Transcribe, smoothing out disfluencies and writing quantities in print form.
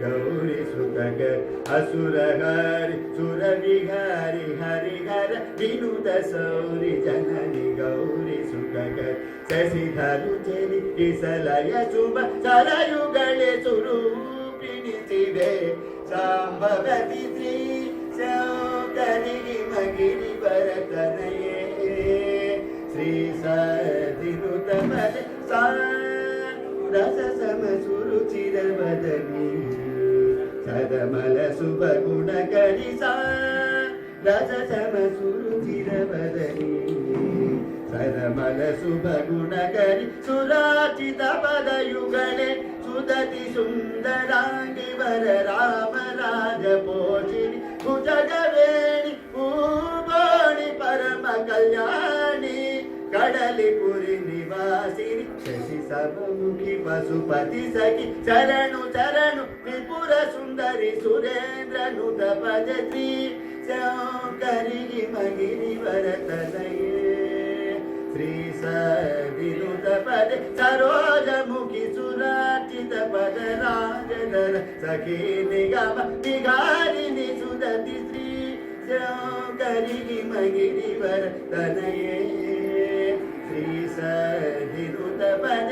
गौरी सुतकर असुरहारि सुरविहारि हरिहर विनुत सौरि जननी Gauri Sutkar शशिधरु cherry Kislay शुभ सरयुगळे स्वरूपिणि शिवे शाम्भवति श्री शौकरि हिमगिरिवर तनये श्री सदिनुतमल सा रस समसुरुचिरवदनी सदमल शुभगुणकरि सा रस समसुरुचिरवदनी सदमल शुभगुणकरि सुराचितपदयुगले सुदति सुन्दराङ्गि वर राम राजपोषिणि भुजगवेणि भूपाणि परम कल्याणि कड़लिपुरी निवासिनी शशि सबमुखी पशुपति सखी चरणु चरणु त्रिपुर सुंदरी सुरेंद्र नुत भजत्री शौकरि हिमगिरि वरतनये श्री सदिनुत पद सरोज मुखी सुरार्चित पद राजधर सखी निगम निगारिणि सुदति श्री शौकरि हिमगिरि वरतनये श्री सदिनुत पद